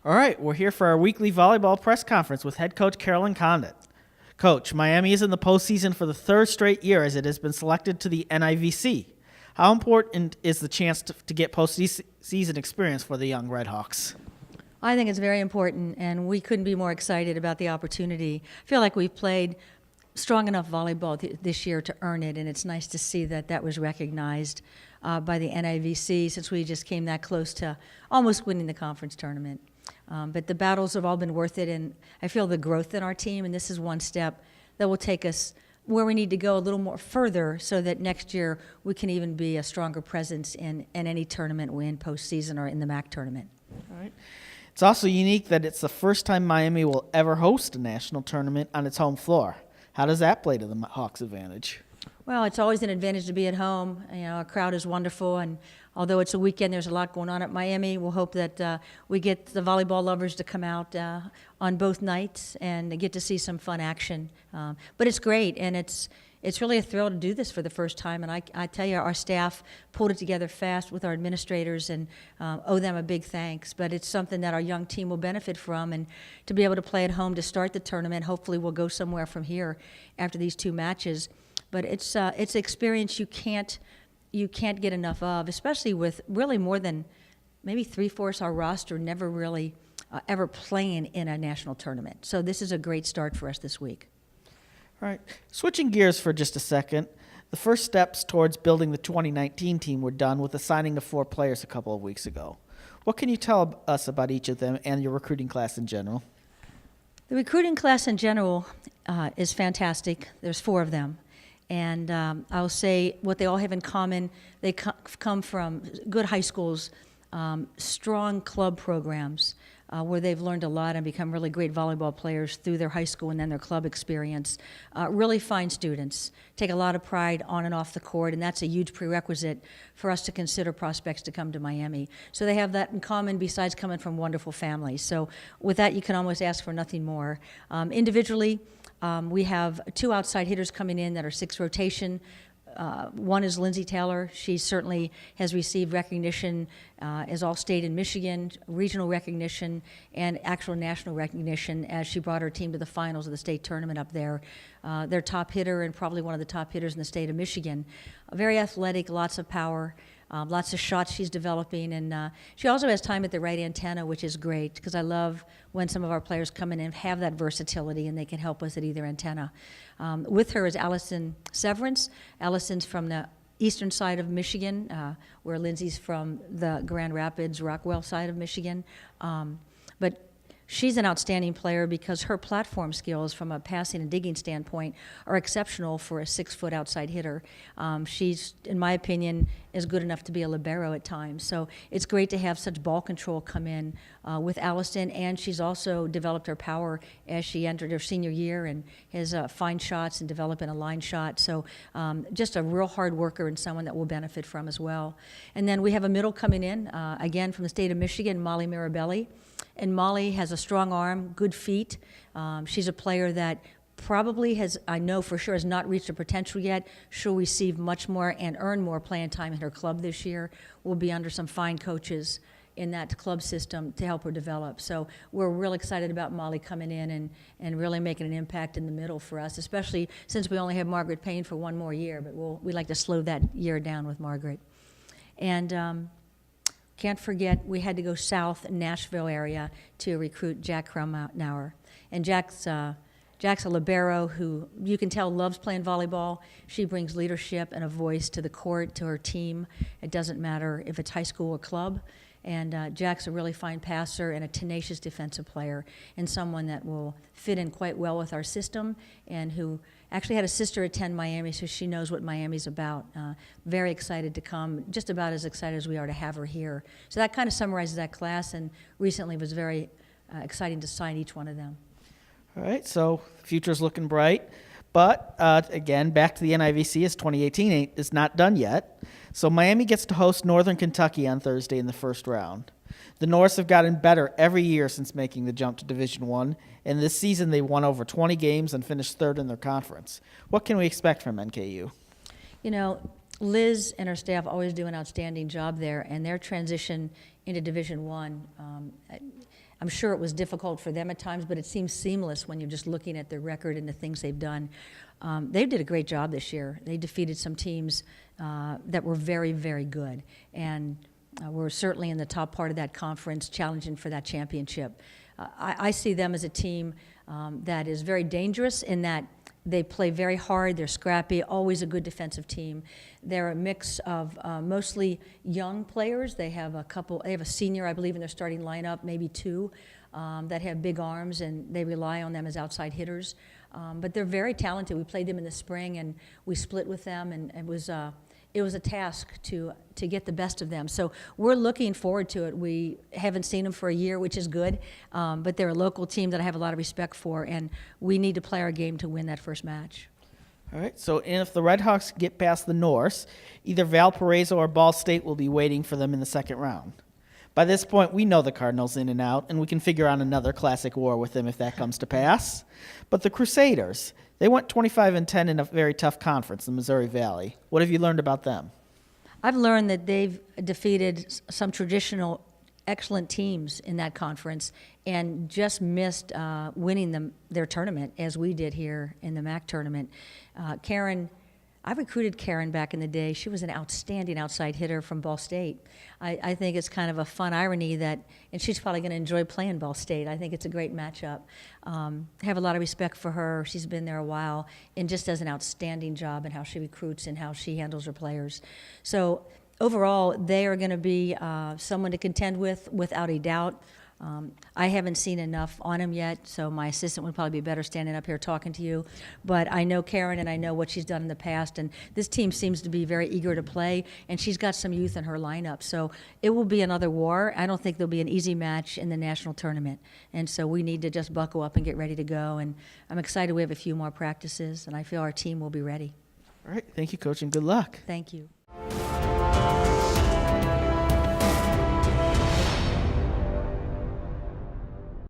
All right, we're here for our weekly volleyball press conference with head coach Carolyn Condit. Coach, Miami is in the postseason for the third straight year as it has been selected to the NIVC. How important is the chance to get postseason experience for the young Redhawks? I think it's very important, and we couldn't be more excited about the opportunity. I feel like we've played strong enough volleyball this year to earn it, and it's nice to see that was recognized by the NIVC since we just came that close to almost winning the conference tournament. But the battles have all been worth it, and I feel the growth in our team, and this is one step that will take us where we need to go a little more further so that next year we can even be a stronger presence in any tournament we in postseason or in the MAC tournament. All right. It's also unique that it's the first time Miami will ever host a national tournament on its home floor. How does that play to the Hawks' advantage? Well, it's always an advantage to be at home. You know, our crowd is wonderful, and although it's a weekend, there's a lot going on at Miami. We'll hope that we get the volleyball lovers to come out on both nights and get to see some fun action. But it's great, and it's really a thrill to do this for the first time. And I tell you, our staff pulled it together fast with our administrators, and owe them a big thanks. But it's something that our young team will benefit from, and to be able to play at home to start the tournament. Hopefully, we'll go somewhere from here after these two matches. But it's an experience you can't get enough of, especially with really more than maybe 3/4 our roster never really ever playing in a national tournament. So this is a great start for us this week. All right. Switching gears for just a second, the first steps towards building the 2019 team were done with the signing of 4 players a couple of weeks ago. What can you tell us about each of them and your recruiting class in general? The recruiting class in general is fantastic. There's 4 of them. And I'll say what they all have in common, they come from good high schools, strong club programs where they've learned a lot and become really great volleyball players through their high school and then their club experience. Really fine students, take a lot of pride on and off the court, and that's a huge prerequisite for us to consider prospects to come to Miami. So they have that in common besides coming from wonderful families. So with that, you can almost ask for nothing more. Individually, we have 2 outside hitters coming in that are 6 rotation. One is Lindsay Taylor. She certainly has received recognition as All-State in Michigan, regional recognition, and actual national recognition as she brought her team to the finals of the state tournament up there. Their top hitter and probably one of the top hitters in the state of Michigan. Very athletic, lots of power. Lots of shots she's developing, and she also has time at the right antenna, which is great because I love when some of our players come in and have that versatility and they can help us at either antenna. With her is Allison Severance. Allison's from the eastern side of Michigan, where Lindsay's from the Grand Rapids, Rockwell side of Michigan. But she's an outstanding player because her platform skills from a passing and digging standpoint are exceptional for a 6-foot outside hitter. She's, in my opinion, is good enough to be a libero at times. So it's great to have such ball control come in with Allison, and she's also developed her power as she entered her senior year and has fine shots and developing a line shot. So just a real hard worker and someone that we'll benefit from as well. And then we have a middle coming in, again from the state of Michigan, Molly Mirabelli. And Molly has a strong arm, good feet. She's a player that probably has, I know for sure, has not reached her potential yet. She'll receive much more and earn more playing time in her club this year. We'll be under some fine coaches in that club system to help her develop. So we're real excited about Molly coming in and really making an impact in the middle for us, especially since we only have Margaret Payne for 1 more year, but we'd like to slow that year down with Margaret. And can't forget, we had to go south in Nashville area to recruit Jack Krumauer. And Jack's a libero who you can tell loves playing volleyball. She brings leadership and a voice to the court, to her team. It doesn't matter if it's high school or club. And Jack's a really fine passer and a tenacious defensive player and someone that will fit in quite well with our system and who actually had a sister attend Miami, so she knows what Miami's about. Very excited to come, just about as excited as we are to have her here. So that kind of summarizes that class, and recently was very exciting to sign each one of them. All right, so the future's looking bright. But, again, back to the NIVC as 2018 is not done yet. So Miami gets to host Northern Kentucky on Thursday in the first round. The Norse have gotten better every year since making the jump to Division I, and this season they won over 20 games and finished 3rd in their conference. What can we expect from NKU? You know, Liz and her staff always do an outstanding job there, and their transition into Division I, I'm sure it was difficult for them at times, but it seems seamless when you're just looking at their record and the things they've done. They did a great job this year. They defeated some teams that were very, very good, and we're certainly in the top part of that conference, challenging for that championship. I see them as a team that is very dangerous in that they play very hard, they're scrappy, always a good defensive team. They're a mix of mostly young players. They have a senior, I believe, in their starting lineup, maybe two, that have big arms, and they rely on them as outside hitters. But they're very talented. We played them in the spring, and we split with them, and it was a task to get the best of them. So we're looking forward to it. We haven't seen them for a year, which is good, but they're a local team that I have a lot of respect for, and we need to play our game to win that first match. All right, so if the Red Hawks get past the Norse, either Valparaiso or Ball State will be waiting for them in the second round. By this point, we know the Cardinals in and out, and we can figure out another classic war with them if that comes to pass. But the Crusaders, they went 25-10 in a very tough conference, the Missouri Valley. What have you learned about them? I've learned that they've defeated some traditional excellent teams in that conference and just missed winning their tournament, as we did here in the MAC tournament. I recruited Karen back in the day. She was an outstanding outside hitter from Ball State. I think it's kind of a fun irony and she's probably going to enjoy playing Ball State. I think it's a great matchup. I have a lot of respect for her. She's been there a while and just does an outstanding job in how she recruits and how she handles her players. So overall, they are going to be someone to contend with, without a doubt. I haven't seen enough on him yet, so my assistant would probably be better standing up here talking to you. But I know Karen, and I know what she's done in the past, and this team seems to be very eager to play, and she's got some youth in her lineup. So it will be another war. I don't think there'll be an easy match in the national tournament, and so we need to just buckle up and get ready to go. And I'm excited we have a few more practices, and I feel our team will be ready. All right, thank you, Coach, and good luck. Thank you.